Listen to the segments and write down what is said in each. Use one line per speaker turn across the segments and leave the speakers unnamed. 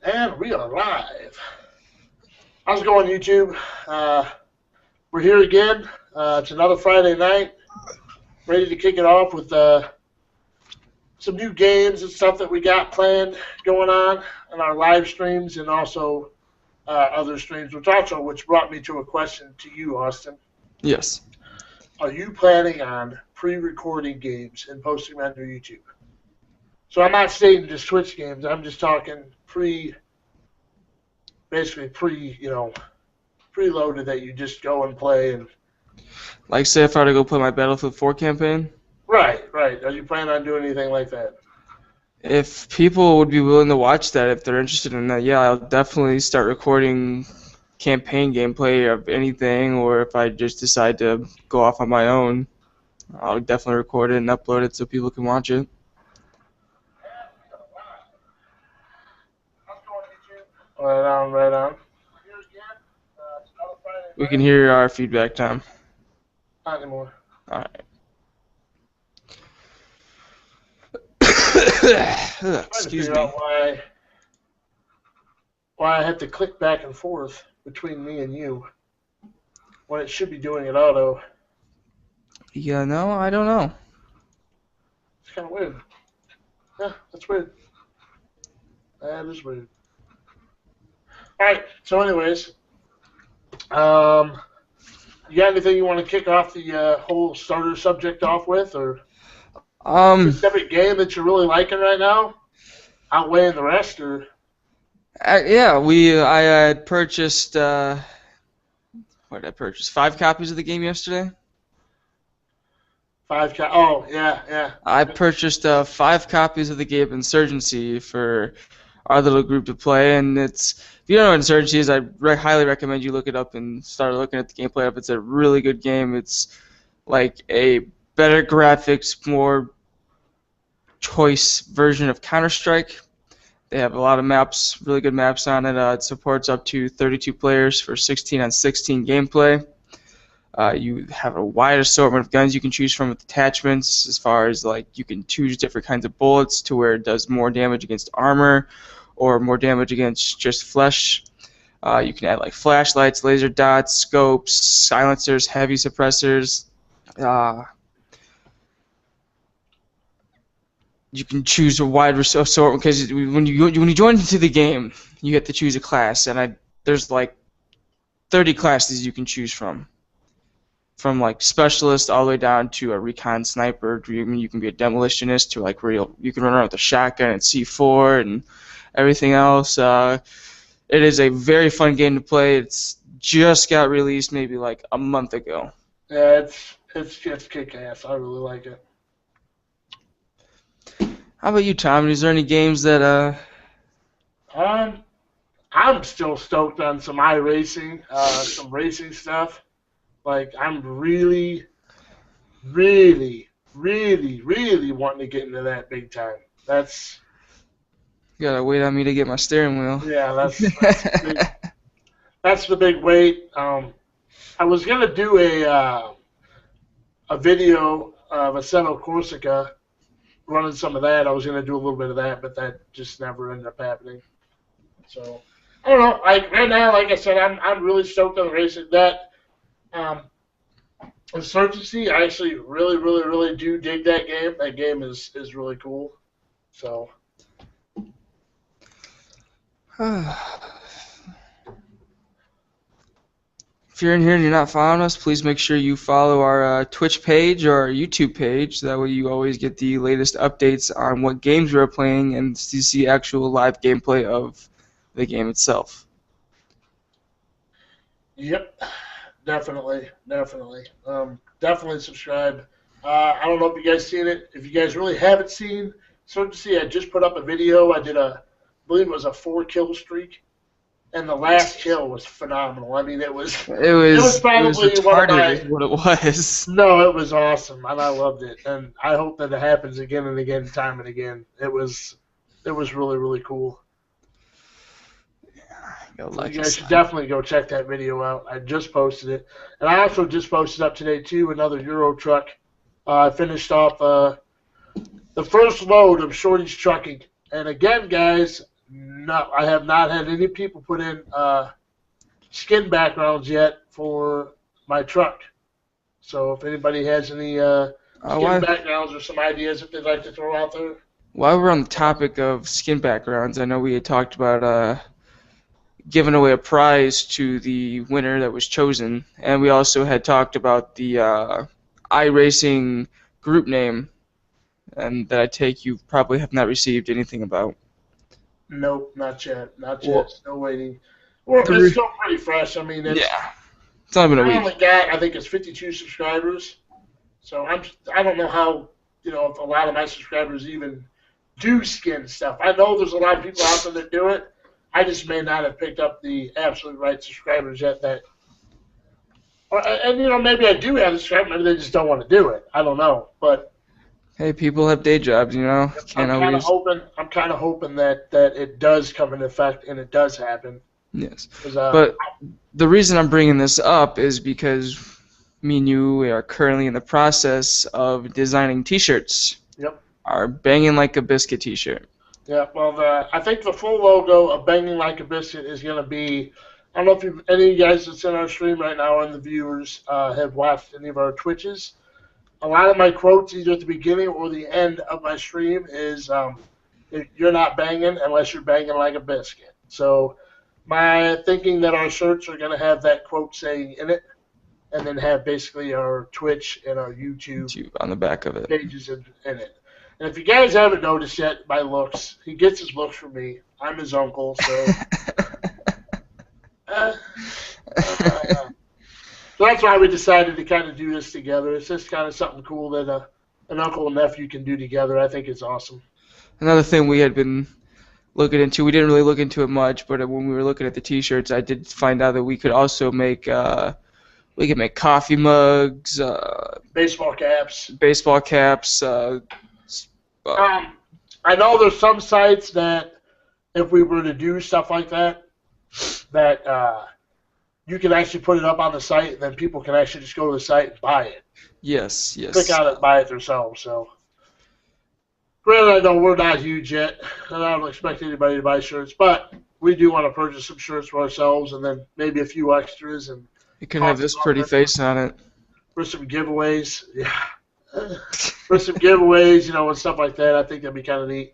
And we are live. How's it going, YouTube? We're here again. It's another Friday night. Ready to kick it off with some new games and stuff that we got planned going on our live streams and also other streams, which brought me to a question to you, Austin.
Yes.
Are you planning on pre-recording games and posting them on your YouTube? So I'm not saying just Twitch games. I'm just talking preloaded that you just go and play and.
Like, say if I were to go play my Battlefield 4 campaign?
Right. Are you planning on doing anything like that?
If people would be willing to watch that, if they're interested in that, yeah, I'll definitely start recording campaign gameplay of anything, or if I just decide to go off on my own, I'll definitely record it and upload it so people can watch it.
Right on.
We can hear our feedback, Tom.
Not anymore.
Alright. Excuse me.
Why I have to click back and forth between me and you when it should be doing it auto.
Yeah, no, I don't know.
It's kind of weird. Yeah, that's weird. That is weird. Alright, so anyways, you got anything you want to kick off the whole starter subject off with, or specific game that you're really liking right now, outweighing the rest, or?
Yeah, I had purchased. What did I purchase? 5 copies of the game yesterday.
Oh, yeah.
I purchased 5 copies of the game Insurgency for our little group to play, and if you don't know what Insurgency is, I highly recommend you look it up and start looking at the gameplay up. It's a really good game. It's like a better graphics, more choice version of Counter-Strike. They have a lot of maps, really good maps on it. It supports up to 32 players for 16-on-16 gameplay. You have a wide assortment of guns you can choose from with attachments, as far as like you can choose different kinds of bullets to where it does more damage against armor or more damage against just flesh. You can add like flashlights, laser dots, scopes, silencers, heavy suppressors. You can choose a wide assortment because when you join into the game, you have to choose a class, and there's like 30 classes you can choose from like specialist all the way down to a recon sniper. You can be a demolitionist to like you can run around with a shotgun and C4 and everything else. It is a very fun game to play. It's just got released maybe like a month ago.
Yeah, it's kick-ass. I really like it.
How about you, Tom? Is there any games that
I'm still stoked on some iRacing, some racing stuff. Like, I'm really wanting to get into that big time.
You gotta wait on me to get my steering wheel.
Yeah, that's the big wait. I was gonna do a video of Assetto Corsica running some of that. I was gonna do a little bit of that, but that just never ended up happening. So I don't know. Like right now, like I said, I'm really stoked on the racing. That Insurgency, I actually really do dig that game. That game is really cool. So.
If you're in here and you're not following us, please make sure you follow our Twitch page or our YouTube page. That way you always get the latest updates on what games we're playing and to see actual live gameplay of the game itself.
Yep, definitely. Definitely subscribe. I don't know if you guys seen it. If you guys really haven't seen Insurgency, I just put up a video. I believe it was a 4-kill streak. And the last kill was phenomenal. I mean, it was probably
retarded what it was.
No, it was awesome, and I loved it. And I hope that it happens again and again, time and again. It was really cool. You guys should definitely go check that video out. I just posted it, and I also just posted up today too another Euro truck. I finished off the first load of Shorty's trucking, and again, guys. No, I have not had any people put in skin backgrounds yet for my truck. So if anybody has any skin
Why,
backgrounds or some ideas that they'd like to throw out there,
while we're on the topic of skin backgrounds, I know we had talked about giving away a prize to the winner that was chosen, and we also had talked about the iRacing group name, and that I take you probably have not received anything about.
nope, not yet, not yet.
Well,
Still waiting. Well,
the
it's
re-
still pretty fresh. I mean,
yeah, it's only been a
I
week.
only got, I think it's 52 subscribers. So I don't know how, if a lot of my subscribers even do skin stuff. I know there's a lot of people out there that do it. I just may not have picked up the absolute right subscribers yet. And maybe I do have the subscribers. Maybe they just don't want to do it. I don't know, but
Hey, people have day jobs, you know.
I'm
Can't
kind of
always.
hoping. I'm kind of hoping that it does come into effect and it does happen.
Yes,
'Cause,
but the reason I'm bringing this up is because me and you are currently in the process of designing T-shirts.
yep.
Our banging like a biscuit T-shirt.
Yeah, well, I think the full logo of Banging Like a Biscuit is going to be. I don't know if any of you guys that's in our stream right now and the viewers have watched any of our Twitches. A lot of my quotes, either at the beginning or the end of my stream, is you're not banging unless you're banging like a biscuit. So, my thinking that our shirts are going to have that quote saying in it, and then have basically our Twitch and our YouTube
On the back of it.
pages in it. And if you guys haven't noticed yet, my looks, he gets his looks from me. I'm his uncle, so. So that's why we decided to kind of do this together. It's just kind of something cool that an uncle and nephew can do together. I think it's awesome.
Another thing we had been looking into, we didn't really look into it much, but when we were looking at the T-shirts, I did find out that we could also make we could make coffee mugs,
Baseball caps.
baseball caps.
I know there's some sites that if we were to do stuff like that, that you can actually put it up on the site, and then people can actually just go to the site and buy it.
Yes,
Click on it and buy it themselves. So, granted, I know we're not huge yet, and I don't expect anybody to buy shirts, but we do want to purchase some shirts for ourselves, and then maybe a few extras, and
It can have this pretty face on it.
for some giveaways. Yeah. For some giveaways, and stuff like that. I think that'd be kind of neat.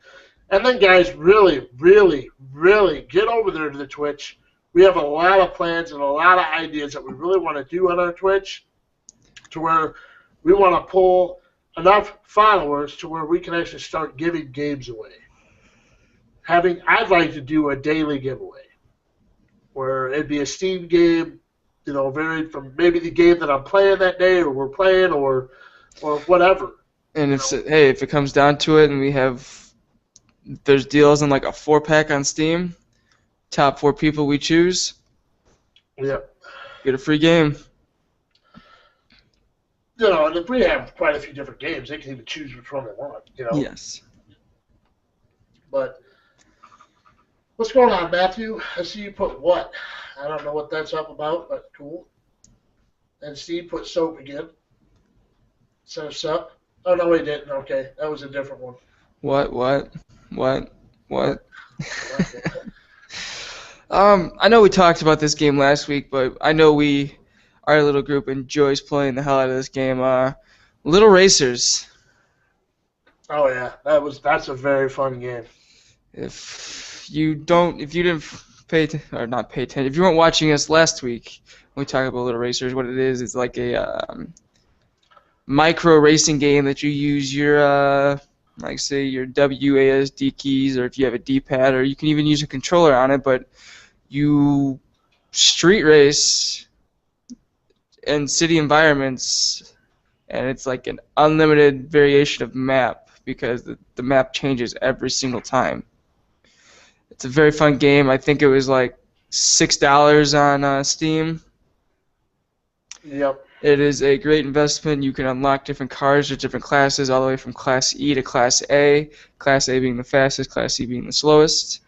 And then, guys, really, really, really get over there to the Twitch. We have a lot of plans and a lot of ideas that we really want to do on our Twitch to where we want to pull enough followers to where we can actually start giving games away. I'd like to do a daily giveaway where it'd be a Steam game, varied from maybe the game that I'm playing that day or we're playing or whatever.
And if it comes down to it, and there's deals on like a 4-pack on Steam, top 4 people we choose,
Yeah.
get a free game.
And if we have quite a few different games, they can even choose which one they want.
Yes.
But what's going on, Matthew? I see you put what? I don't know what that's up about, but cool. And Steve put soap again. Set us up. Oh, no, he didn't. Okay, that was a different one.
What? I know we talked about this game last week, but I know our little group enjoys playing the hell out of this game. Little Racers.
Oh yeah, that's a very fun game.
If you didn't not pay attention, if you weren't watching us last week, when we talked about Little Racers, what it is, it's like a micro racing game that you use your like say your WASD keys, or if you have a D-pad, or you can even use a controller on it, but you street race in city environments, and it's like an unlimited variation of map because the map changes every single time. It's a very fun game. I think it was like $6 on Steam.
Yep.
It is a great investment. You can unlock different cars or different classes, all the way from Class E to Class A. Class A being the fastest, Class C being the slowest.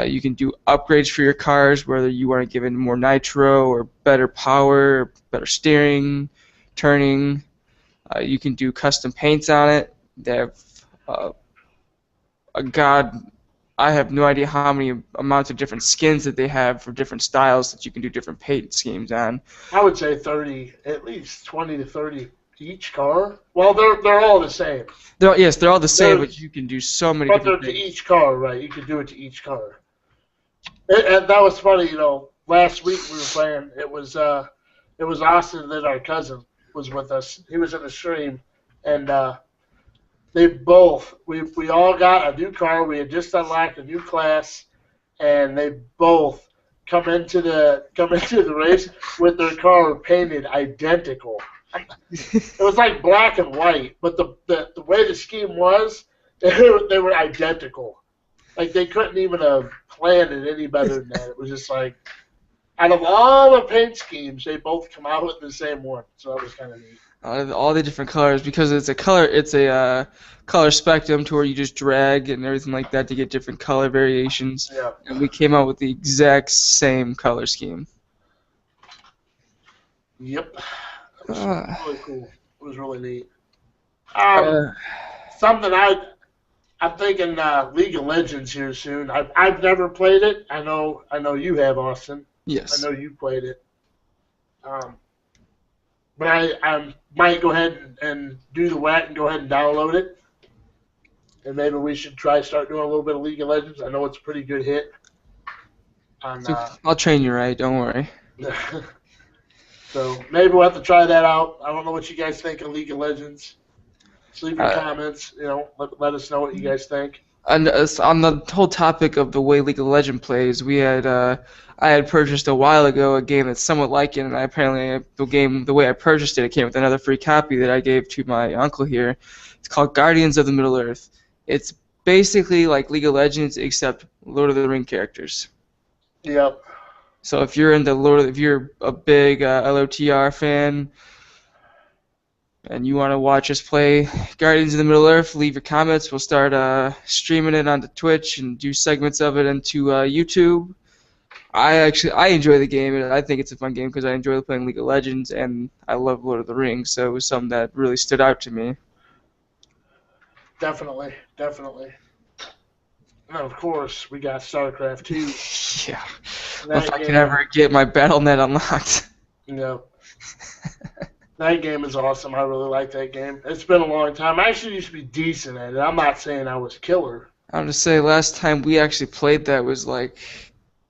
You can do upgrades for your cars, whether you want to give it more nitro or better power, or better steering, turning. You can do custom paints on it. They have a god I have no idea how many amounts of different skins that they have for different styles that you can do different paint schemes on.
I would say 30, at least 20 to 30 each car. Well, they're all the same.
Yes, they're all the same, but
There's,
you can do so many
but
different
they're to
things.
each car, right? You could do it to each car. And that was funny, last week we were playing. It was Austin that our cousin was with us. He was in the stream, and we all got a new car. We had just unlocked a new class, and they both come into the race with their car painted identical. It was like black and white, but the way the scheme was, they were identical. Like they couldn't even have planned it any better than that. It was just like out of all the paint schemes, they both come out with the same one. So that was kind of neat.
All the different colors because it's a color spectrum to where you just drag and everything like that to get different color variations.
Yeah.
And we came out with the exact same color scheme.
Yep. That was really cool. It was really neat. Something I'm thinking League of Legends here soon. I've never played it. I know you have, Austin.
Yes.
I know you played it. But I might go ahead and do the whack and go ahead and download it. And maybe we should start doing a little bit of League of Legends. I know it's a pretty good hit.
I'll train you right, don't worry.
So maybe we'll have to try that out. I don't know what you guys think of League of Legends. Just leave your comments. Let us know what you guys think.
And on the whole topic of the way League of Legends plays, I had purchased a while ago a game that's somewhat like it, and the way I purchased it, it came with another free copy that I gave to my uncle here. It's called Guardians of the Middle Earth. It's basically like League of Legends except Lord of the Ring characters.
Yep.
So if you're if you're a big LOTR fan, and you want to watch us play Guardians of the Middle Earth, leave your comments. We'll start streaming it onto Twitch and do segments of it into YouTube. I enjoy the game, and I think it's a fun game because I enjoy playing League of Legends, and I love Lord of the Rings, so it was something that really stood out to me.
Definitely. And of course, we got StarCraft 2.
Yeah. If I can ever get my BattleNet unlocked.
Yep. That game is awesome. I really like that game. It's been a long time. I actually used to be decent at it. I'm not saying I was killer.
I'm going to say last time we actually played that was like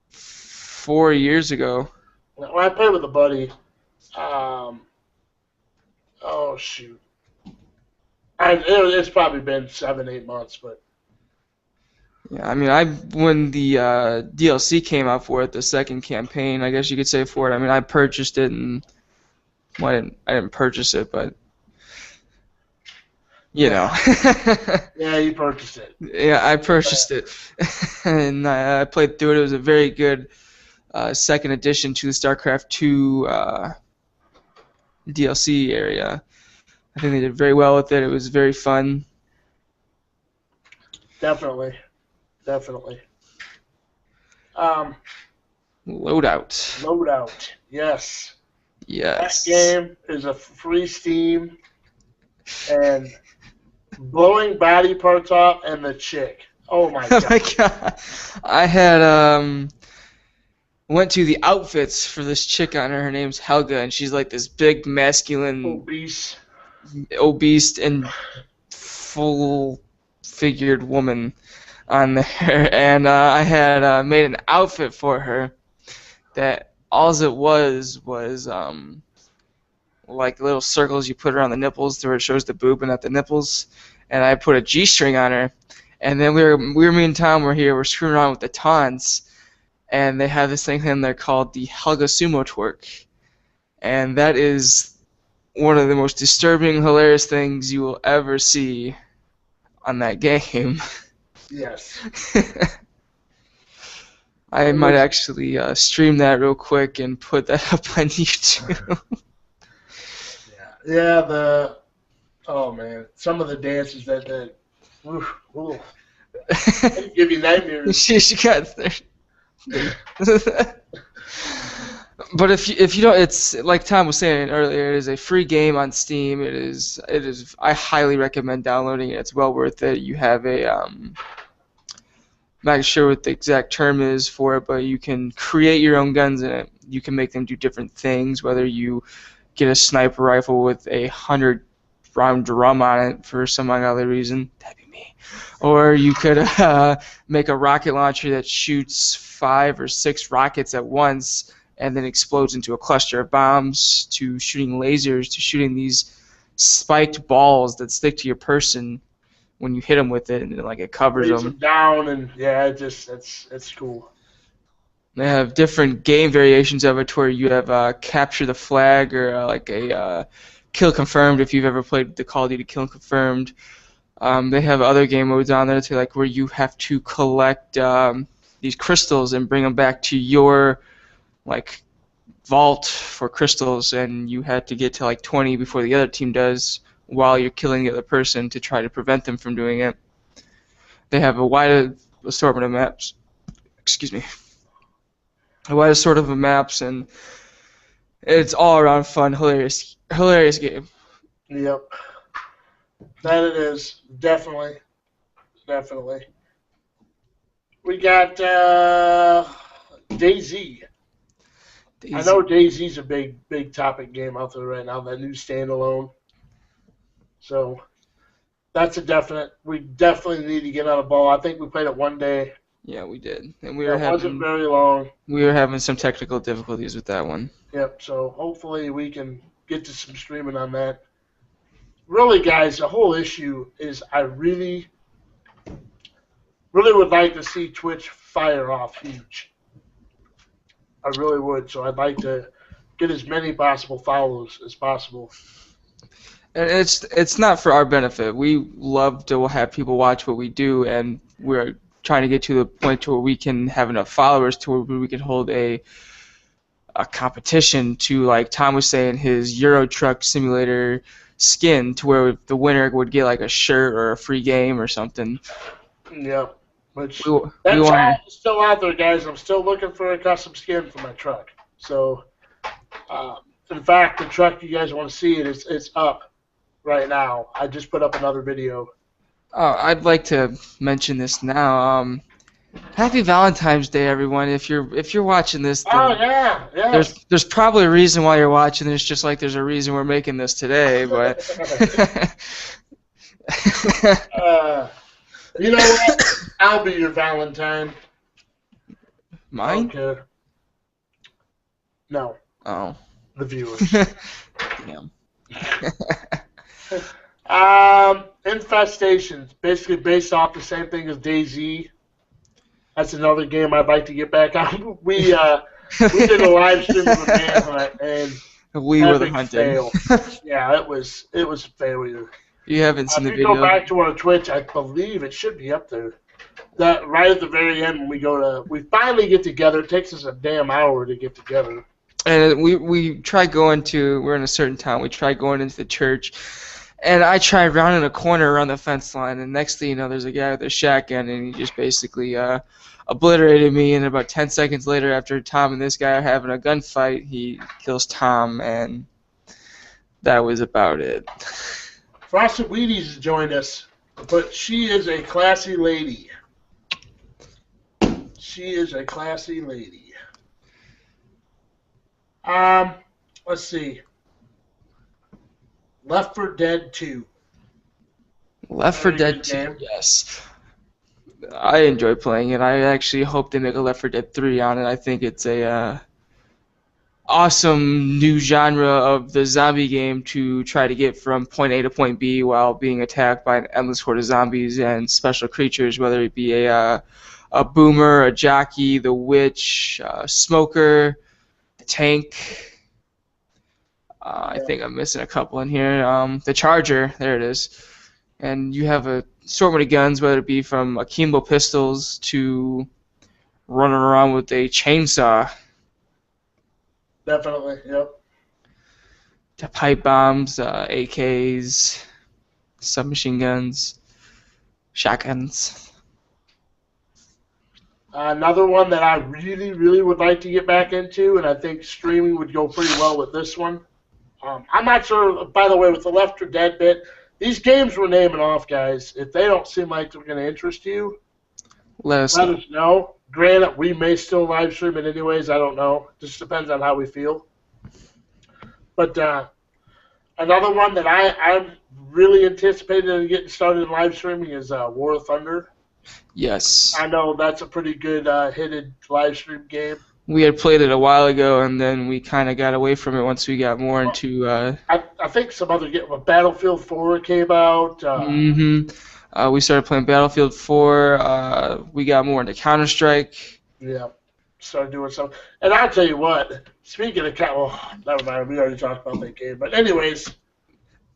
4 years ago.
When I played with a buddy, shoot. It's probably been 7-8 months, but.
Yeah, I mean, when the DLC came out for it, the second campaign, I guess you could say for it. I mean, I purchased it and. Well, I didn't purchase it, but you know.
Yeah, you purchased it.
Yeah, I purchased it, and I played through it. It was a very good second addition to the StarCraft 2 DLC area. I think they did very well with it. It was very fun.
Definitely. Loadout. Yes.
Yes.
That game is a free Steam, and blowing body parts off and the chick. Oh my god.
Oh my god. I had went to the outfits for this chick on her. Her name's Helga, and she's like this big, masculine, obese and full-figured woman on there. And I had made an outfit for her that all it was like little circles you put around the nipples to where it shows the boob and not the nipples. And I put a G-string on her. And then me and Tom were here. We're screwing around with the taunts. And they have this thing in there called the Helga Sumo Twerk. And that is one of the most disturbing, hilarious things you will ever see on that game.
Yes.
I might actually stream that real quick and put that up on YouTube.
Yeah. Oh man, some of the dances that give you nightmares.
she got there. But if you don't, it's like Tom was saying earlier. It is a free game on Steam. It is. I highly recommend downloading it. It's well worth it. You have a not sure what the exact term is for it, but you can create your own guns in it. You can make them do different things, whether you get a sniper rifle with a 100-round drum on it for some ungodly reason. That'd be me. Or you could make a rocket launcher that shoots 5 or 6 rockets at once and then explodes into a cluster of bombs, to shooting lasers, to shooting these spiked balls that stick to your person when you hit them with it, and like it covers
Lays
them.
them down, and yeah, it's cool.
They have different game variations of it, where you have capture the flag, or like a kill confirmed, if you've ever played the Call of Duty Kill Confirmed. They have other game modes on there too, like where you have to collect these crystals and bring them back to your like vault for crystals, and you have to get to like 20 before the other team does, while you're killing the other person to try to prevent them from doing it. They have a wide assortment of maps. Excuse me. A wide assortment of maps, and it's all around fun, hilarious game.
Yep. That it is. Definitely. We got DayZ. I know DayZ's a big topic game out there right now, that new standalone. So that's a definite. We definitely need to get on a ball. I think we played it one day.
Yeah, we did, and
It wasn't very long.
We were having some technical difficulties with that one.
Yep. So hopefully we can get to some streaming on that. Really, guys, the whole issue is I really would like to see Twitch fire off huge. I really would. So I'd like to get as many possible follows as possible.
And it's not for our benefit. We love to have people watch what we do, and we're trying to get to the point where we can have enough followers to where we can hold a competition to, like Tom was saying, his Euro Truck Simulator skin, to where the winner would get like a shirt or a free game or something.
Yeah, which that's still out there, guys. I'm still looking for a custom skin for my truck. So, in fact, the truck you guys want to see it's up right now. I just put up another video.
Oh, I'd like to mention this now. Happy Valentine's Day, everyone! If you're watching this, then there's probably a reason why you're watching this. Just like there's a reason we're making this today, but
you know what? I'll be your Valentine.
Mine?
Okay. No.
Oh.
The viewers.
Damn.
Infestations, basically based off the same thing as DayZ. That's another game I'd like to get back on. We did a live stream of a manhunt, and
we were the hunting.
Yeah, it was a failure.
You haven't seen the video.
If you go back to our Twitch, I believe it should be up there. That right at the very end when we finally get together. It takes us a damn hour to get together.
And we tried going to, we're in a certain town, we tried going into the church, and I tried rounding a corner around the fence line, and next thing you know, there's a guy with a shotgun, and he just basically obliterated me, and about 10 seconds later, after Tom and this guy are having a gunfight, he kills Tom, and that was about it.
Frosted Wheaties joined us, but she is a classy lady. She is a classy lady. Let's see. Left 4 Dead 2.
Left 4 Dead 2, yes. I enjoy playing it. I actually hope they make a Left 4 Dead 3 on it. I think it's a awesome new genre of the zombie game to try to get from point A to point B while being attacked by an endless horde of zombies and special creatures, whether it be a boomer, a jockey, the witch, smoker, the tank. I think I'm missing a couple in here. The charger, there it is. And you have a assortment of guns, whether it be from akimbo pistols to running around with a chainsaw.
Definitely, yep.
To pipe bombs, AKs, submachine guns, shotguns.
Another one that I really would like to get back into, and I think streaming would go pretty well with this one. I'm not sure, by the way, with the Left 4 Dead bit, these games we're naming off, guys, if they don't seem like they're going to interest you,
let us
let
know.
us know. Granted, we may still live stream it anyways. I don't know. Just depends on how we feel. But another one that I'm really anticipating in getting started in live streaming is War of Thunder.
Yes.
I know that's a pretty good hidden live stream game.
We had played it a while ago, and then we kind of got away from it once we got more into.
I think some other game, Battlefield 4 came out.
We started playing Battlefield 4. We got more into Counter Strike.
Yeah, started doing some. And I'll tell you what. Speaking of never mind. We already talked about that game. But anyways,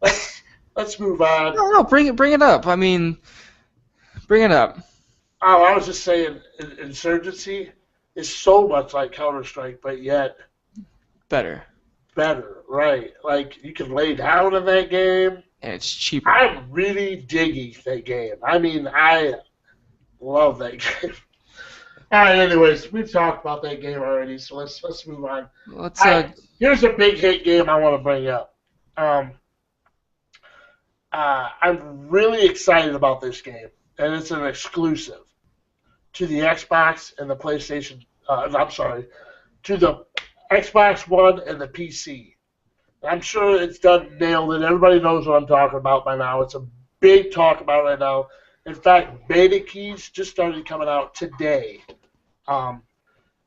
let's move on.
No, bring it up. I mean, bring it up.
Oh, I was just saying, Insurgency is so much like Counter Strike, but yet
Better.
better, right? Like you can lay down in that game.
And it's cheaper.
I'm really digging that game. I mean, I love that game. All right. Anyways, we've talked about that game already, so let's move on.
Let's.
Here's a big hit game I want to bring up. I'm really excited about this game, and it's an exclusive to the Xbox and the PlayStation. I'm sorry, to the Xbox One and the PC. I'm sure it's done nailed it. Everybody knows what I'm talking about by now. It's a big talk about right now. In fact, beta keys just started coming out today. And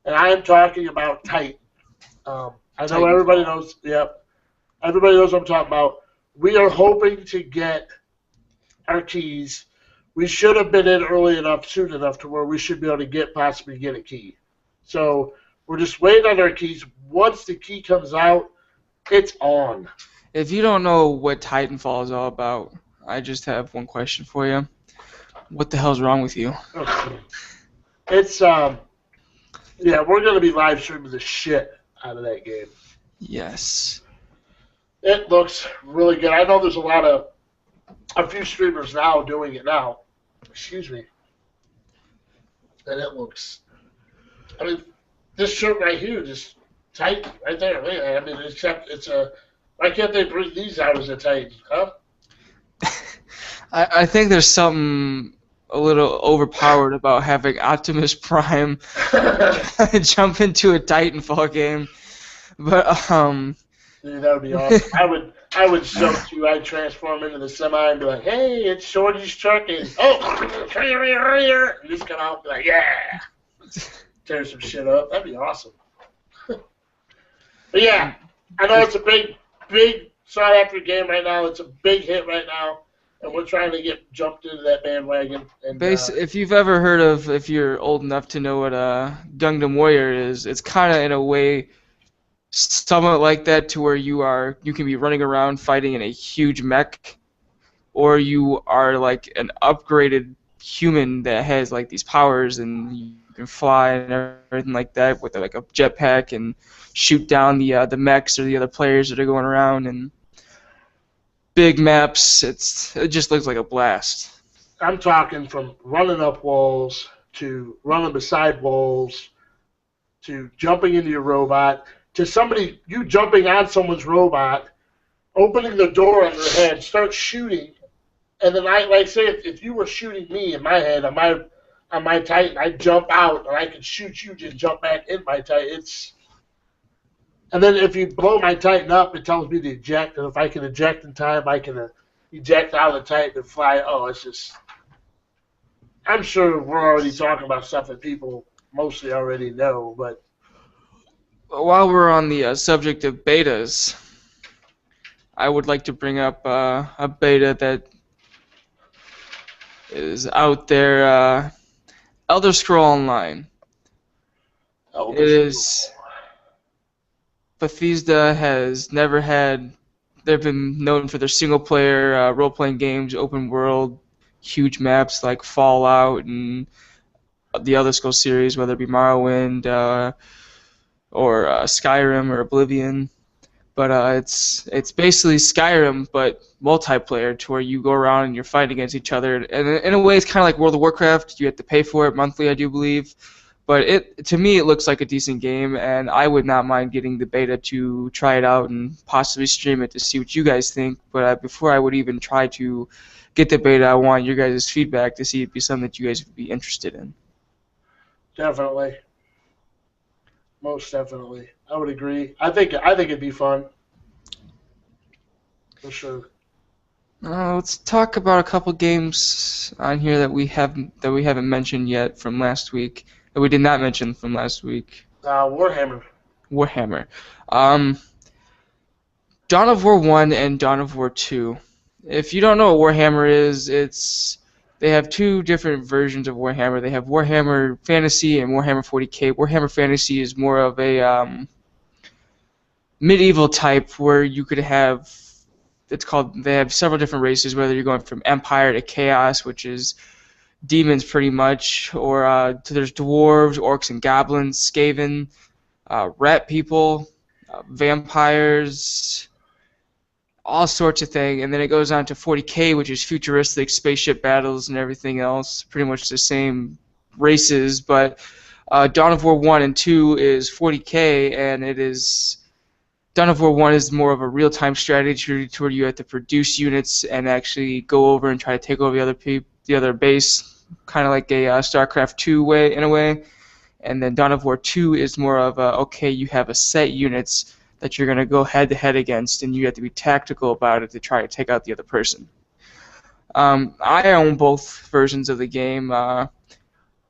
I am talking about Titan. I know everybody knows. Yep. Everybody knows what I'm talking about. We are hoping to get our keys. We should have been in early enough, soon enough, to where we should be able to possibly get a key. So we're just waiting on our keys. Once the key comes out, it's on.
If you don't know what Titanfall is all about, I just have one question for you. What the hell's wrong with you?
It's we're gonna be live streaming the shit out of that game.
Yes.
It looks really good. I know there's a few streamers now doing it now. Excuse me. And it looks. I mean, this shirt right here, just Titan right there. I mean, except it's a. Why can't they bring these out as a Titan, huh?
I think there's something a little overpowered about having Optimus Prime jump into a Titanfall game, but
Dude, that would be awesome. I would jump to. I'd transform into the semi and be like, "Hey, it's Shorty's truck," and and just come out and be like, "Yeah," tear some shit up. That'd be awesome. But yeah, I know it's a big sought after game right now. It's a big hit right now. And we're trying to get jumped into that bandwagon. And,
if you've ever heard of, if you're old enough to know what Gundam Warrior is, it's kind of in a way somewhat like that, to where you can be running around fighting in a huge mech, or you are like an upgraded human that has like these powers and you can fly and everything like that with like a jetpack and shoot down the mechs or the other players that are going around, and big maps. It just looks like a blast.
I'm talking from running up walls to running beside walls to jumping into your robot to you jumping on someone's robot, opening the door on their head, start shooting, and then say if you were shooting me in my head on my Titan, I'd jump out and I could shoot you, just jump back in my Titan. And then if you blow my Titan up, it tells me to eject. And if I can eject in time, I can eject out of the Titan and fly. Oh, it's just... I'm sure we're already talking about stuff that people mostly already know, but...
While we're on the subject of betas, I would like to bring up a beta that is out there, Elder Scroll Online. Bethesda has never had. They've been known for their single-player role-playing games, open world, huge maps like Fallout and the Elder Scrolls series, whether it be Morrowind or Skyrim or Oblivion. But it's basically Skyrim, but multiplayer, to where you go around and you're fighting against each other. And in a way, it's kind of like World of Warcraft. You have to pay for it monthly, I do believe. But to me, it looks like a decent game, and I would not mind getting the beta to try it out and possibly stream it to see what you guys think. But before I would even try to get the beta, I want your guys' feedback to see if it'd be something that you guys would be interested in.
Definitely. Most definitely. I would agree. I think it'd be fun. For sure.
Let's talk about a couple games on here that we haven't mentioned yet from last week, that we did not mention from last week.
Warhammer.
Warhammer. Um, Dawn of War 1 and Dawn of War 2. If you don't know what Warhammer is, they have two different versions of Warhammer. They have Warhammer Fantasy and Warhammer 40K. Warhammer Fantasy is more of a medieval type where you could have they have several different races, whether you're going from Empire to Chaos, which is demons pretty much, or there's dwarves, orcs and goblins, Skaven, rat people, vampires, all sorts of things. And then it goes on to 40K, which is futuristic spaceship battles and everything else, pretty much the same races. But Dawn of War 1 and 2 is 40K, and it is Dawn of War 1 is more of a real-time strategy where you have to produce units and actually go over and try to take over the other base, kind of like a StarCraft 2 way in a way. And then Dawn of War 2 is more of okay, you have a set units that you're going to go head-to-head against, and you have to be tactical about it to try to take out the other person. I own both versions of the game.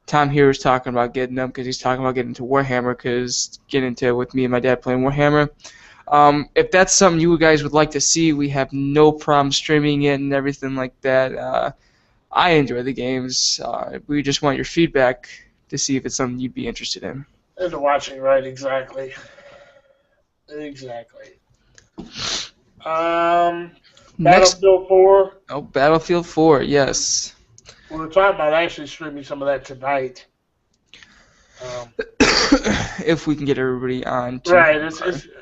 Tom here was talking about getting them because he's talking about getting into Warhammer, because getting into it with me and my dad playing Warhammer. If that's something you guys would like to see, we have no problem streaming it and everything like that. I enjoy the games. We just want your feedback to see if it's something you'd be interested in.
Into watching, right? Exactly. Exactly. Battlefield 4.
Oh, Battlefield 4, yes.
We were talking about actually streaming some of that tonight.
If we can get everybody on.
Right,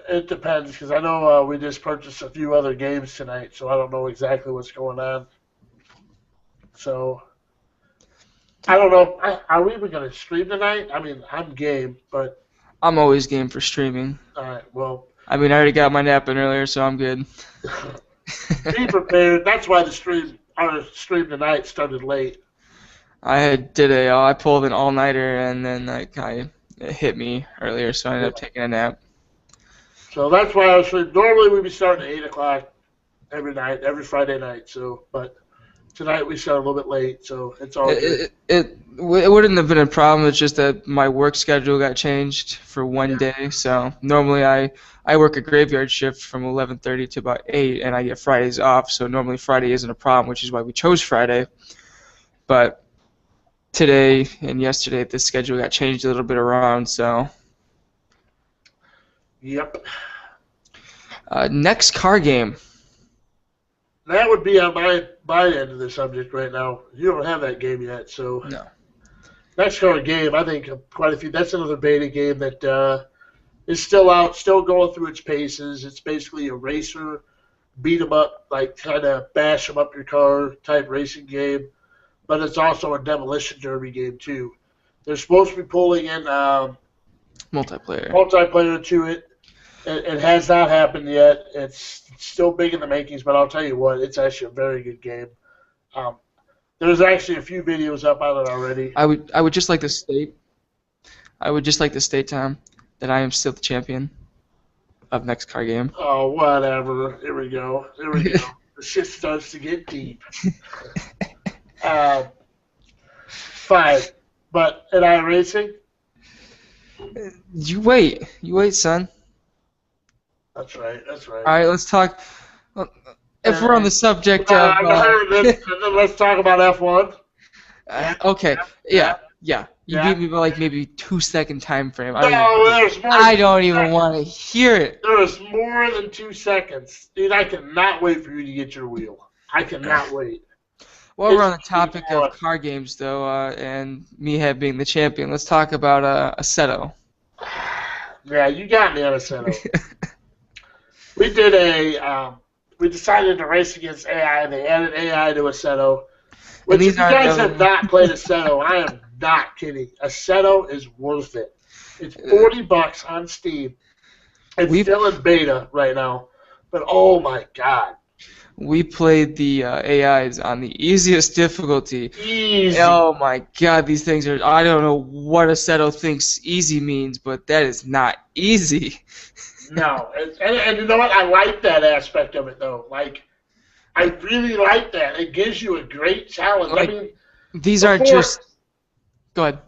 it depends, because I know we just purchased a few other games tonight, so I don't know exactly what's going on. So, I don't know. Are we even going to stream tonight? I mean, I'm game, but...
I'm always game for streaming.
Alright, well...
I mean, I already got my nap in earlier, so I'm good.
Be prepared. That's why our stream tonight started late.
I pulled an all-nighter, and then it hit me earlier, so I ended up taking a nap.
So that's why I was streaming. Normally we'd be starting at 8 o'clock every night, every Friday night. So, but tonight we started a little bit late, so it's all good.
It wouldn't have been a problem. It's just that my work schedule got changed for one day. So normally I work a graveyard shift from 11:30 to about 8, and I get Fridays off. So normally Friday isn't a problem, which is why we chose Friday. But today and yesterday, the schedule got changed a little bit around. So.
Yep.
Next car game.
That would be on my end of the subject right now. You don't have that game yet, so.
No.
Next car game, I think quite a few. That's another beta game that is still out, still going through its paces. It's basically a racer, beat 'em up, like kind of bash 'em up your car type racing game. But it's also a demolition derby game too. They're supposed to be pulling in multiplayer to it. It has not happened yet. It's still big in the makings, but I'll tell you what, it's actually a very good game. There's actually a few videos up on it already.
I would just like to state, Tom, that I am still the champion of next car game.
Oh, whatever. Here we go. The shit starts to get deep. 5. But in iRacing?
You wait, son.
That's right.
All right, let's talk. If we're on the subject of.
Let's talk about F1.
Okay. Yeah. You beat me by like maybe 2-second time frame.
There's more.
I don't even want to hear it.
There is more than 2 seconds, dude. I cannot wait for you to get your wheel. I cannot wait.
While we're on the topic of car games, though, and me being the champion, let's talk about Assetto.
Yeah, you got me on Assetto. We decided to race against AI. They added AI to Assetto. Which, if you guys have not played Assetto, I am not kidding. Assetto is worth it. It's $40 on Steam. It's still in beta right now, but oh my god,
We played the AIs on the easiest difficulty.
Easy.
Oh my god, these things are. I don't know what Aceto thinks easy means, but that is not easy.
No, and you know what? I like that aspect of it though. Like, I really like that. It gives you a great challenge. I
Like,
mean,
these aren't
before
just. Go ahead.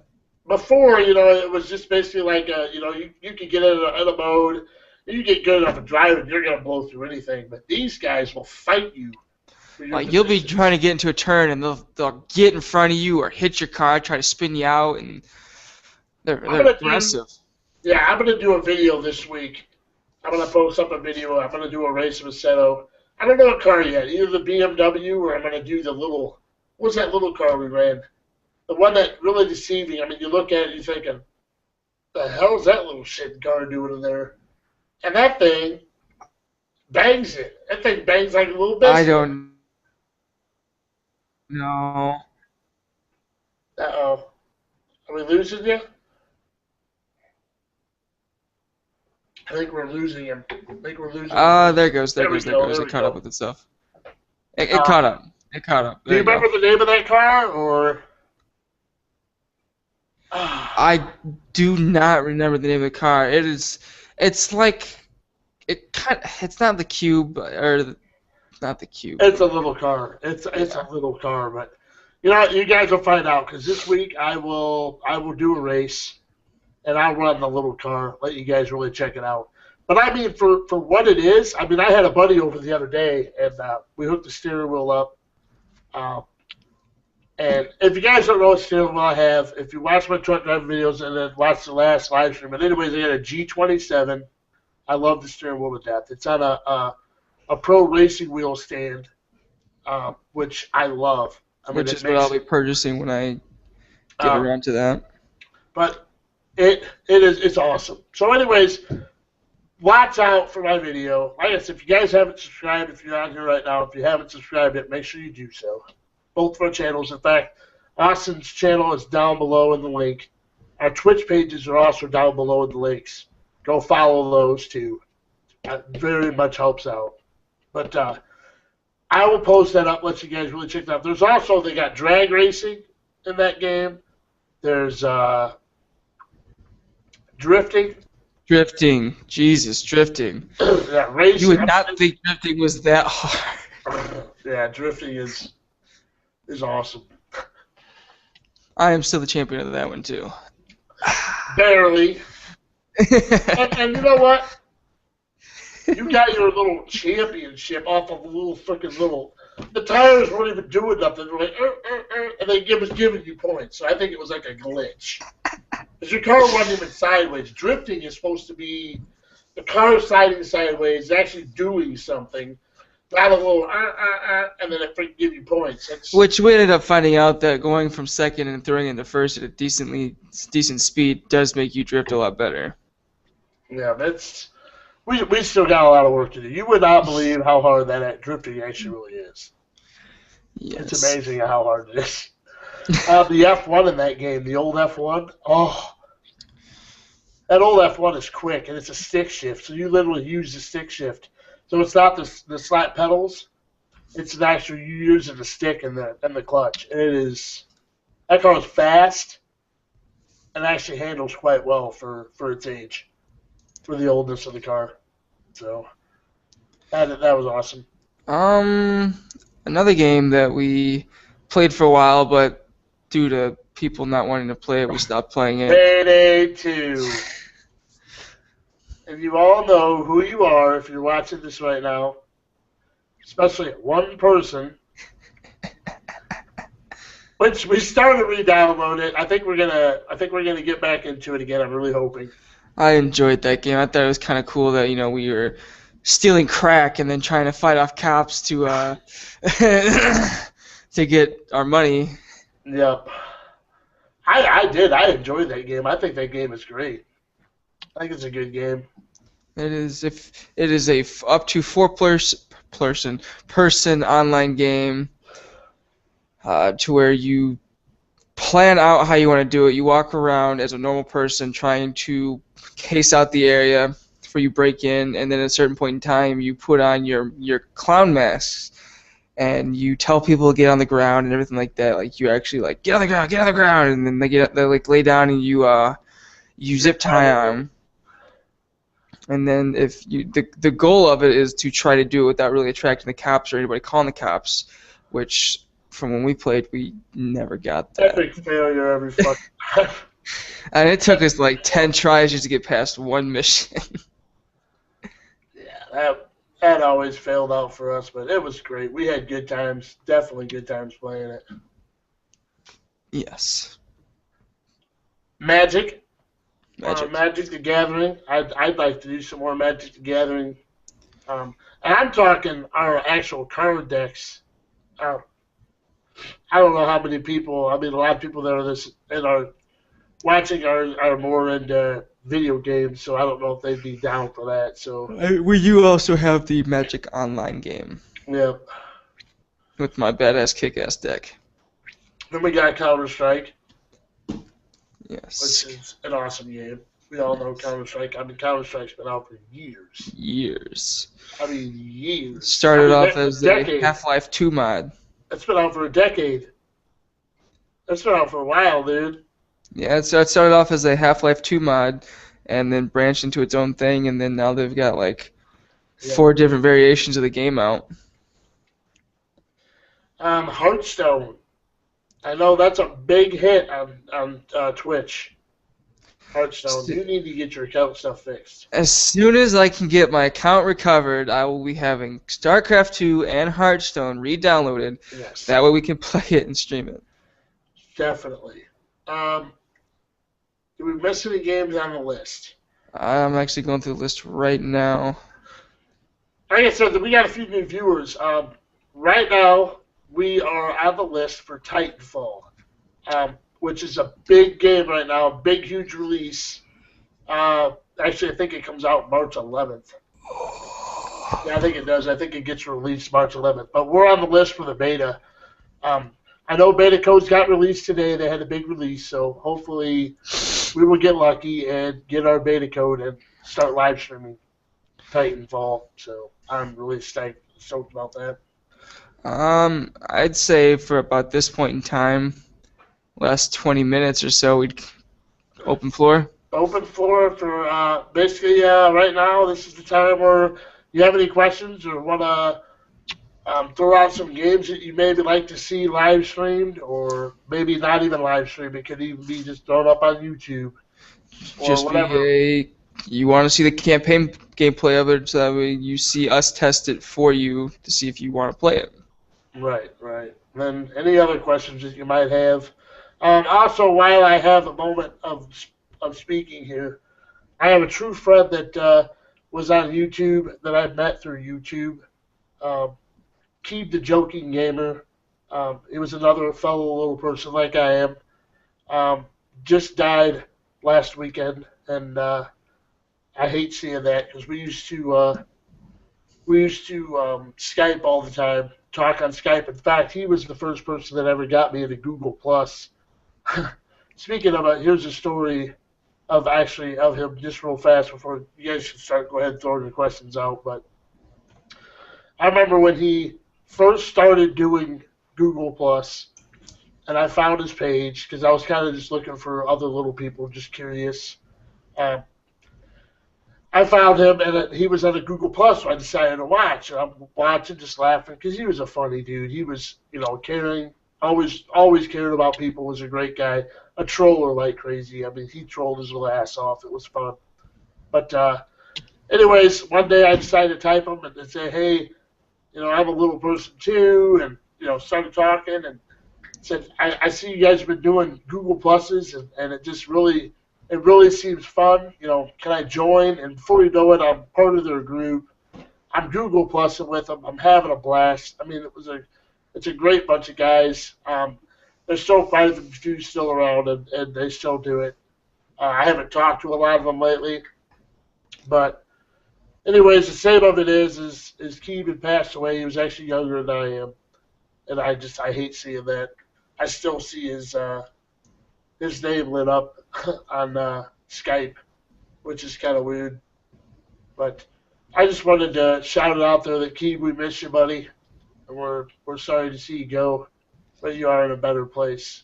before, it was just basically like, you could get in a mode, you get good enough at driving, you're gonna blow through anything. But these guys will fight you for your
Like, you'll be trying
positions.
to get into a turn, and they'll get in front of you or hit your car, try to spin you out, and
I'm
they're
gonna do,
aggressive.
yeah, I'm gonna do a video this week. I'm gonna post up a video. I'm gonna do a race with Seto. I don't know what car yet. Either the BMW or I'm gonna do the little. What's that little car we ran? The one that really deceiving. I mean, you look at it, you're thinking, the hell's that little shit car doing in there? And that thing bangs it. That thing bangs like a little
I
biscuit.
don't know.
Uh-oh. Are we losing you? I think we're losing him. I think we're losing him.
There it goes, there
There
it
we
goes, there it
go.
goes.
There
It
we
caught up
go.
with itself. It
Uh,
caught up. It caught up.
do
There
you
you go.
remember the name of that car? Or.
I do not remember the name of the car. It's like, it's not the Cube, or not the Cube.
It's a little car. It's a little car, but you guys will find out because this week I will do a race and I'll run the little car. Let you guys really check it out. But I mean, for what it is, I mean, I had a buddy over the other day and we hooked the steering wheel up. Uh, and if you guys don't know what steering wheel I have, if you watch my truck driving videos and then watch the last live stream, but anyways, I got a G27. I love the steering wheel to death. It's on a pro racing wheel stand, which I love. I mean,
Which
it
is what I'll
makes,
be purchasing when I get
um,
around to that.
but it's awesome. So, anyways, watch out for my video. Like I said, if you guys haven't subscribed, if you're on here right now, if you haven't subscribed yet, make sure you do so. Both of our channels. In fact, Austin's channel is down below in the link. Our Twitch pages are also down below in the links. Go follow those too. That very much helps out. But I will post that up, let you guys really check it out. There's also, they got drag racing in that game. There's drifting.
Drifting. Jesus, drifting.
Yeah, racing.
You would not think drifting was that hard.
Yeah, drifting is awesome.
I am still the champion of that one, too.
Barely. And you know what? You got your little championship off of a little freaking little. The tires weren't even doing nothing. They're like, and they was giving you points. So I think it was like a glitch. Because your car wasn't even sideways. Drifting is supposed to be the car sliding sideways, actually doing something. Not a little, and then it freaking give you points.
Which we ended up finding out that going from second and throwing into first at a decent speed does make you drift a lot better.
Yeah, that's. We still got a lot of work to do. You would not believe how hard that drifting actually really is.
Yes.
It's amazing how hard it is. The F1 in that game, the old F1, that old F1 is quick, and it's a stick shift, so you literally use the stick shift. So it's not the slap pedals, it's an actual, you using the stick and the clutch. And that car is fast and actually handles quite well for its age, for the oldness of the car. So that was awesome.
Another game that we played for a while, but due to people not wanting to play it, we stopped playing it.
Payday 2. And you all know who you are if you're watching this right now, especially one person. Which we started to re-download it. I think we're gonna get back into it again. I'm really hoping.
I enjoyed that game. I thought it was kind of cool that we were stealing crack and then trying to fight off cops to to get our money.
Yep. I did. I enjoyed that game. I think that game is great. I think it's a good game.
It is a up to person online game to where you plan out how you want to do it. You walk around as a normal person trying to case out the area, before you break in, and then at a certain point in time, you put on your clown masks, and you tell people to get on the ground and everything like that. Like you actually like get on the ground, and then they like lay down and you zip tie on. And then if you the goal of it is to try to do it without really attracting the cops or anybody calling the cops, which from when we played we never got that.
Epic failure every fucking time.
And it took us like 10 tries just to get past one mission.
Yeah, that always failed out for us, but it was great. We had good times, definitely good times playing it.
Yes.
Magic the Gathering. I'd like to do some more Magic the Gathering. And I'm talking our actual card decks. I don't know how many people. I mean, a lot of people that are watching are more into video games, so I don't know if they'd be down for that. So
you also have the Magic Online game.
Yeah.
With my badass kick-ass deck.
Then we got Counter-Strike.
Yes.
Which is an awesome game. We all know Counter-Strike. I mean, Counter-Strike's been out for years.
Years.
I mean, years.
Started off as a Half-Life 2 mod.
It's been out for a decade. It's been out for a while, dude.
Yeah, so it started off as a Half-Life 2 mod, and then branched into its own thing, and then now they've got like 4 different variations of the game out.
Hearthstone. I know that's a big hit on Twitch. Hearthstone. You need to get your account stuff fixed.
As soon as I can get my account recovered, I will be having StarCraft 2 and Hearthstone re-downloaded.
Yes.
That way we can play it and stream it.
Definitely. Do we miss any games on the list?
I'm actually going through the list right now.
Like I said, we got a few new viewers. Right now, we are on the list for Titanfall, which is a big game right now, big, huge release. Actually, I think it comes out March 11th. Yeah, I think it does. I think it gets released March 11th. But we're on the list for the beta. I know beta codes got released today. They had a big release, so hopefully we will get lucky and get our beta code and start live streaming Titanfall. So I'm really stoked about that.
I'd say for about this point in time, last 20 minutes or so, we'd open floor.
Open floor for basically right now. This is the time where you have any questions or want to throw out some games that you maybe like to see live streamed, or maybe not even live streamed. It could even be just thrown up on YouTube or
just
whatever.
You want to see the campaign gameplay of it, so that way you see us test it for you to see if you want to play it.
Right. Then any other questions that you might have. Also, while I have a moment of speaking here, I have a true friend that was on YouTube that I met through YouTube. Keeb the Joking Gamer. He was another fellow little person like I am. Just died last weekend, and I hate seeing that because we used to Skype all the time, talk on Skype. In fact, he was the first person that ever got me into Google Plus. Speaking of it, here's a story of him just real fast before you guys should start. Go ahead and throw your questions out. But I remember when he first started doing Google Plus, and I found his page because I was kind of just looking for other little people, just curious. I found him, and he was on a Google Plus, so I decided to watch. And I'm watching, just laughing, because he was a funny dude. He was, caring, always cared about people, was a great guy, a troller like crazy. I mean, he trolled his little ass off. It was fun. But anyways, one day I decided to type him and say, hey, I'm a little person too, and, started talking and said, I see you guys have been doing Google Pluses, and it just really seems fun. Can I join? And before you know it, I'm part of their group. I'm Google Plusing with them. I'm having a blast. I mean, it's a great bunch of guys. There's still quite a few still around, and they still do it. I haven't talked to a lot of them lately, but anyways, the same of it is Keeb had passed away. He was actually younger than I am, and I hate seeing that. I still see his name lit up on Skype, which is kind of weird. But I just wanted to shout it out there that Keith, we miss you, buddy, and we're sorry to see you go, but you are in a better place.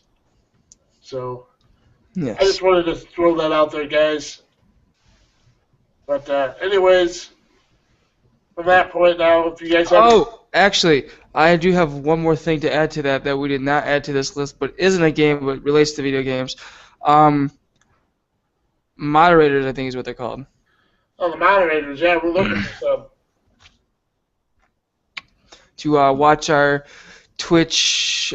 So I
Yes.
just wanted to throw that out there, guys. But anyways, from that point now, if you guys have any,
Oh, actually, I do have one more thing to add to that we did not add to this list, but isn't a game, but relates to video games. Um, Moderators, I think is what they're called.
the moderators, yeah, we're looking for some.
To watch our Twitch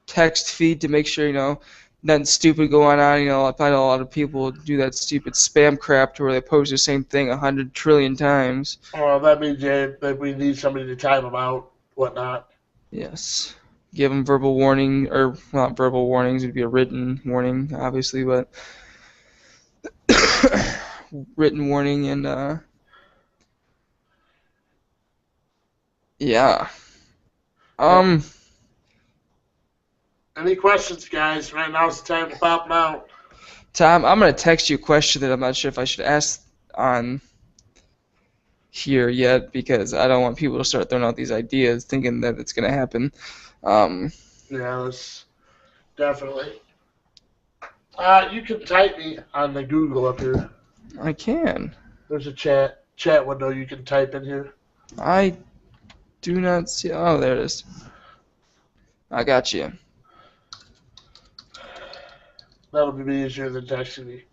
text feed to make sure, nothing stupid going on. I find a lot of people do that stupid spam crap to where they post the same thing 100 trillion times.
Well, that means that we need somebody to time them out, whatnot.
Yes. Give them verbal warning, or not verbal warnings, it'd be a written warning, obviously, but written warning and yeah.
Any questions, guys? Right now is the time to pop them out.
Tom, I'm gonna text you a question that I'm not sure if I should ask on here yet because I don't want people to start throwing out these ideas thinking that it's gonna happen.
Yeah, that's definitely. You can type me on the Google up here.
I can.
There's a chat window you can type in here.
I do not see. Oh, there it is. I got you.
That'll be easier than texting me.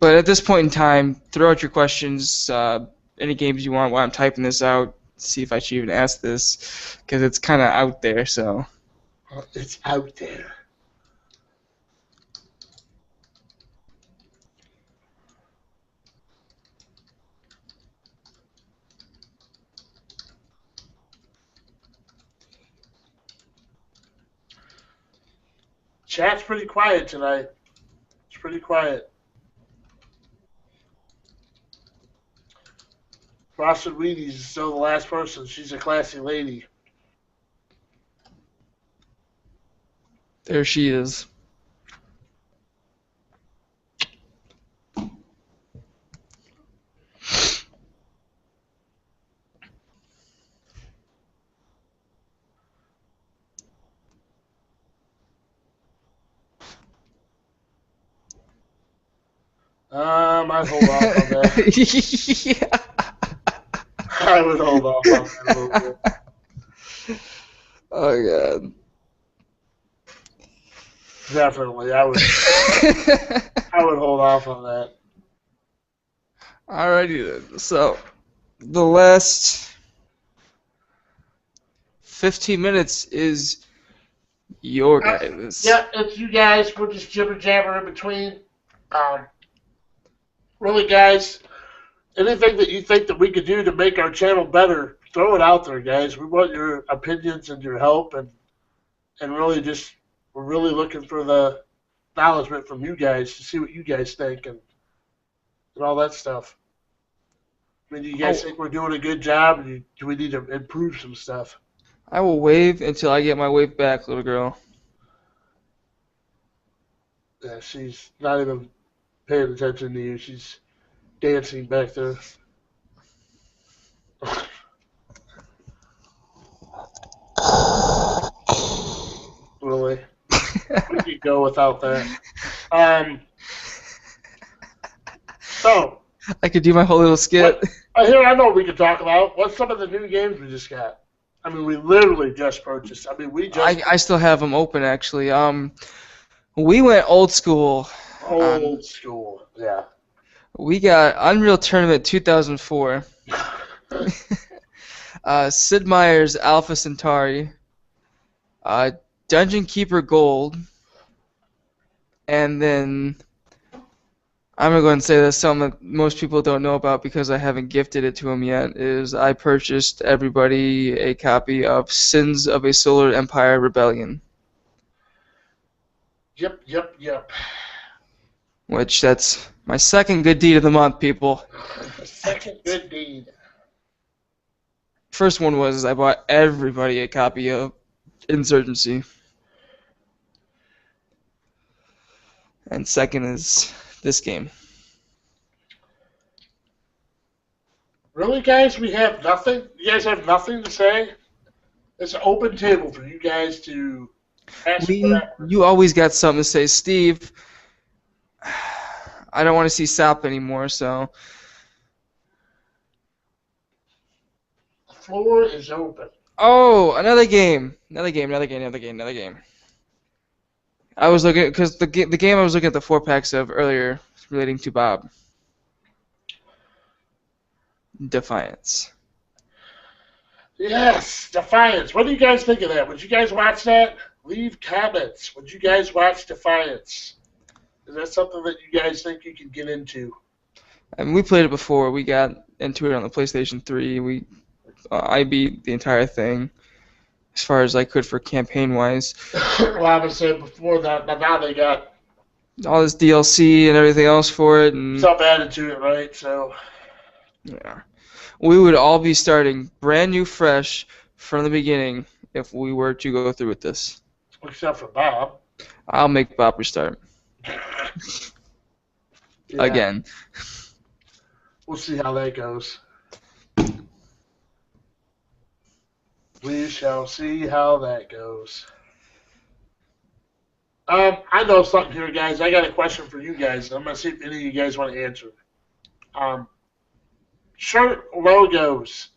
But at this point in time, throw out your questions, any games you want while I'm typing this out. See if I should even ask this, because it's kind of out there, so.
It's out there. Chat's pretty quiet tonight. It's pretty quiet. Frosted Wheaties is still the last person. She's a classy lady.
There she is.
I'd hold off on that.
Yeah.
I would hold off on that a little bit.
Oh, God.
Definitely, I would hold off on that.
Alrighty then. So, the last 15 minutes is your guys'.
Yeah, it's you guys. We're just jibber jabber in between. Really, guys, anything that you think that we could do to make our channel better, throw it out there, guys. We want your opinions and your help, and really just we're really looking for the acknowledgement from you guys to see what you guys think and all that stuff. I mean, do you guys think we're doing a good job? Or do we need to improve some stuff?
I will wave until I get my wave back, little girl.
Yeah, she's not even paying attention to you. She's dancing back there. Really? We could go without that. So.
I could do my whole little skit.
Here, I know what we could talk about. What's some of the new games we just got? I mean, we literally just purchased. I mean, we just.
I still have them open, actually. We went old school.
Old school, yeah.
We got Unreal Tournament 2004. Sid Meier's Alpha Centauri. Dungeon Keeper Gold. And then I'm going to go ahead and say this, something that most people don't know about because I haven't gifted it to them yet, is I purchased everybody a copy of Sins of a Solar Empire Rebellion.
Yep.
Which, that's my second good deed of the month, people.
Second good deed.
First one was I bought everybody a copy of Insurgency. and second is this game.
Really, guys? We have nothing? You guys have nothing to say? It's an open table for you guys to ask whatever.
You always got something to say, Steve. I don't want to see Sop anymore, so
The floor is open.
oh, another game. I was looking because the game I was looking at the 4 packs of earlier relating to Bob. Defiance.
Yes, Defiance. What do you guys think of that? Would you guys watch that? Leave comments. Would you guys watch Defiance? Is that something that you guys think you can get into?
I mean, we played it before. We got into it on the PlayStation 3. I beat the entire thing as far as I could for campaign wise.
Well, I was saying before that, but now they got
All this DLC and everything else for it, and
stuff added to it, right? So
yeah, we would all be starting brand new, fresh from the beginning if we were to go through with this.
except for Bob.
I'll make Bob restart
Yeah,
again.
we'll see how that goes. We shall see how that goes. I know something here, guys. I got a question for you guys. I'm gonna see if any of you guys want to answer. Shirt logos.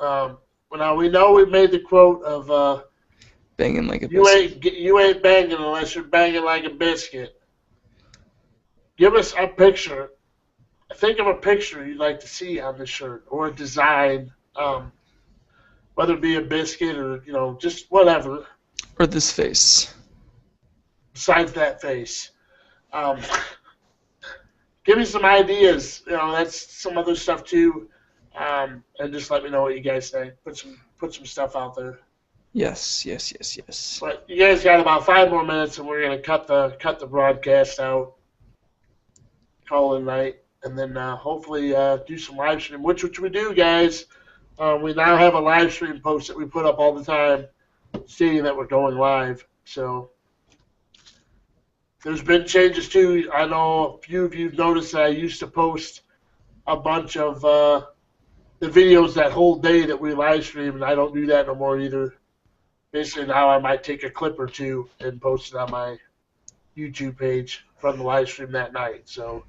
Now we know we made the quote of
Banging like a biscuit.
you ain't banging unless you're banging like a biscuit. Give us a picture. Think of a picture you'd like to see on the shirt or a design, whether it be a biscuit or just whatever.
Or this face.
Besides that face, give me some ideas. That's some other stuff too, and just let me know what you guys think. Put some stuff out there.
Yes.
But you guys got about 5 more minutes, and we're gonna cut the broadcast out, call it a night, and then hopefully do some live stream, which we do, guys. We now have a live stream post that we put up all the time, stating that we're going live. So there's been changes too. I know a few of you have noticed that I used to post a bunch of the videos that whole day that we live stream, and I don't do that no more either. Basically, now I might take a clip or two and post it on my YouTube page from the live stream that night. So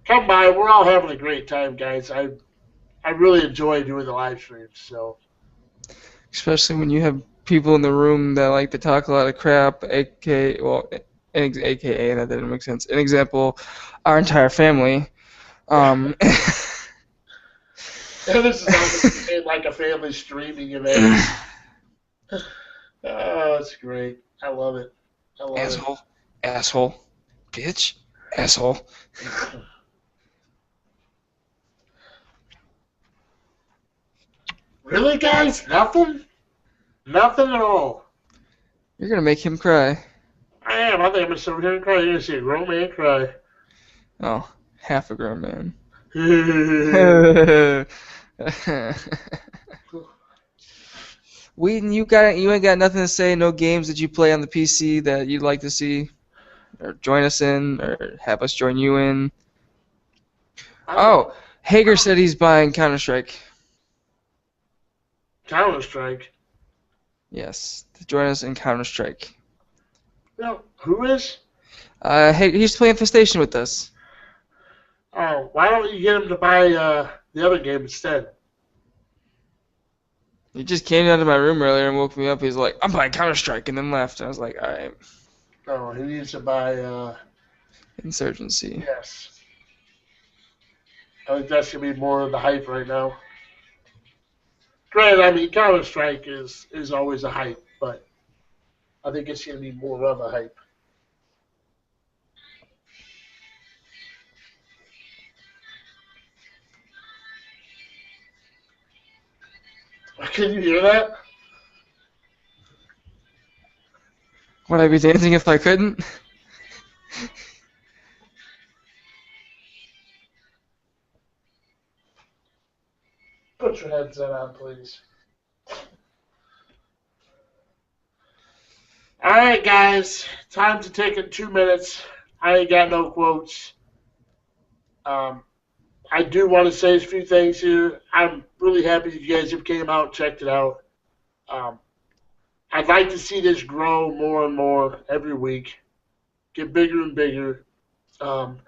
come by. We're all having a great time, guys. I really enjoy doing the live streams. So
Especially when you have people in the room that like to talk a lot of crap, AKA, that didn't make sense. An example, our entire family.
and this is all like a family streaming event. Oh, it's great. I love it.
Asshole, bitch, asshole.
Really, guys? Nothing? Nothing at all.
You're gonna make him cry.
I am. I think I'm going to sit over here and cry. You're going to see a grown man cry.
Oh, half a grown man. Wheaton, you ain't got nothing to say. No games that you play on the PC that you'd like to see, or join us in, or have us join you in. Oh, Hager said he's buying Counter-Strike.
Counter-Strike?
Yes, to join us in Counter-Strike.
No, who is?
He's playing Infestation with us.
Oh, why don't you get him to buy the other game instead?
He just came down to my room earlier and woke me up. He's like, I'm buying Counter-Strike, and then left. And I was like, all right.
No, he needs to buy...
Insurgency.
Yes. I think that's going to be more of the hype right now. Granted, I mean, Counter-Strike is always a hype, but I think it's going to be more of a hype. Can you hear that?
Would I be dancing if I couldn't?
Put your headset on, please. All right, guys. Time to take in 2 minutes. I ain't got no quotes. I do want to say a few things here. I'm really happy that you guys have came out and checked it out. Um, I'd like to see this grow more and more every week, get bigger and bigger. Um,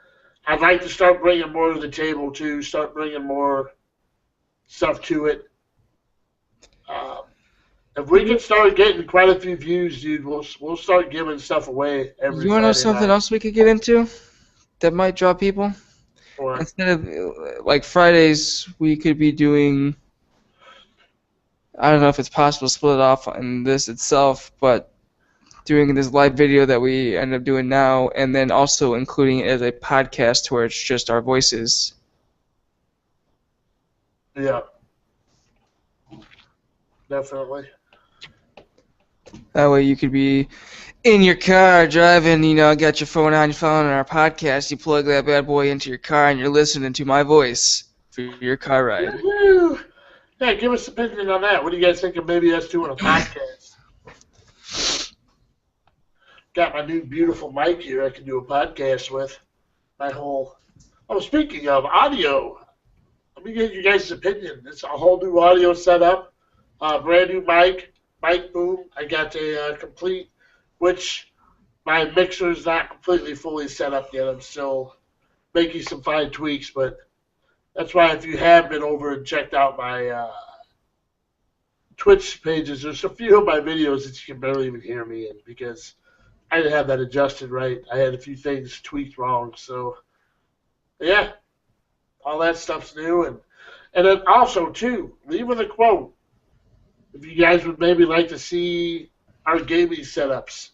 I'd like to start bringing more to the table too. Start bringing more stuff to it. Um, if we can start getting quite a few views, dude, we'll start giving stuff away every
You want to know
Friday
something
night.
else we could get into that might draw people?
Or
Instead of like Fridays, we could be doing. I don't know if it's possible to split it off in this itself, but doing this live video that we end up doing now, and then also including it as a podcast where it's just our voices.
yeah, definitely.
That way you could be in your car driving, got your phone on your phone and our podcast, you plug that bad boy into your car and you're listening to my voice for your car ride.
Woo-hoo. Yeah, give us an opinion on that. What do you guys think of maybe us doing a podcast? Got my new beautiful mic here I can do a podcast with. Oh, speaking of audio, let me get you guys' opinion. It's a whole new audio setup, brand new mic boom. I got a complete, which my mixer is not completely fully set up yet. I'm still making some fine tweaks, but that's why if you have been over and checked out my Twitch pages, there's a few of my videos that you can barely even hear me in because I didn't have that adjusted right. I had a few things tweaked wrong. So, yeah, all that stuff's new. And then also, too, leaving a quote if you guys would maybe like to see our gaming setups.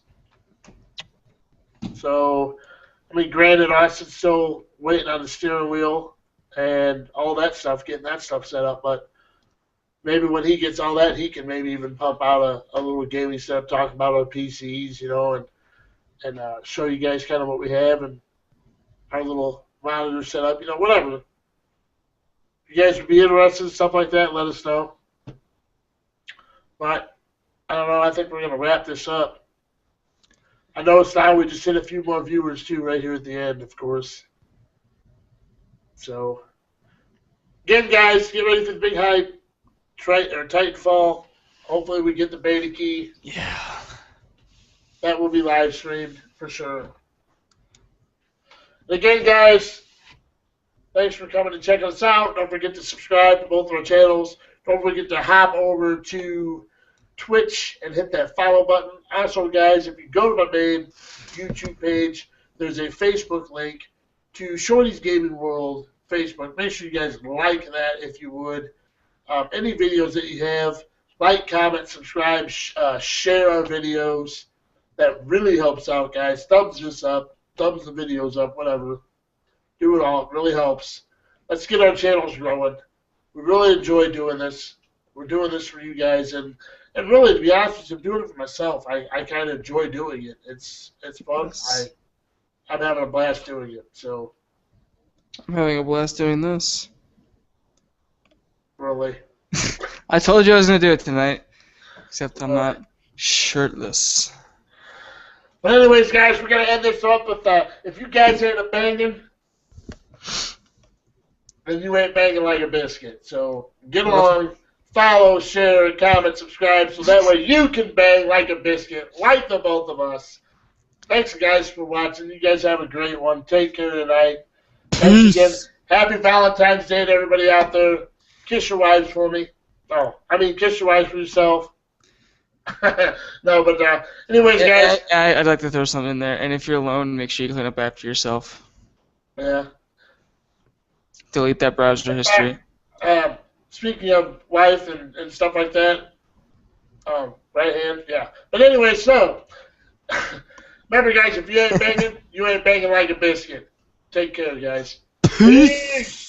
So, I mean, granted, Austin's still waiting on the steering wheel and all that stuff, getting that stuff set up, but maybe when he gets all that, he can maybe even pump out a little gaming setup, talk about our PCs, and show you guys kind of what we have and our little monitor setup, whatever. If you guys would be interested in stuff like that, let us know. But, I don't know, I think we're going to wrap this up. I know it's now we just hit a few more viewers, too, right here at the end, of course. So, again, guys, get ready for the big hype. Titanfall. Hopefully we get the beta key.
Yeah.
That will be live streamed for sure. And again, guys, thanks for coming and checking us out. Don't forget to subscribe to both of our channels. Don't forget to hop over to Twitch and hit that follow button. Also, guys, if you go to my main YouTube page, there's a Facebook link to Shorty's Gaming World Facebook. Make sure you guys like that if you would. Any videos that you have, like, comment, subscribe, share our videos. That really helps out, guys. Thumbs this up, thumbs the videos up, whatever. Do it all. It really helps. Let's get our channels growing. We really enjoy doing this. We're doing this for you guys, and really, to be honest with you, I'm doing it for myself. I kind of enjoy doing it. It's fun.
Yes.
I'm having a blast doing it. So
I'm having a blast doing this.
really,
I told you I was going to do it tonight, except I'm not shirtless.
But anyways, guys, we're gonna end this up with if you guys ain't a banging, then you ain't banging like a biscuit. So get along, follow, share, comment, subscribe, so that way you can bang like a biscuit, like the both of us. Thanks, guys, for watching. You guys have a great one. Take care tonight. Thanks again. Happy Valentine's Day to everybody out there. Kiss your wives for me. Oh, I mean, kiss your wives for yourself. No, but anyways, guys.
I'd like to throw something in there. And if you're alone, make sure you clean up after yourself.
Yeah.
Delete that browser history.
Speaking of wife and stuff like that, right hand, yeah. But anyway, so remember, guys, if you ain't banging, you ain't banging like a biscuit. Take care, guys. Peace.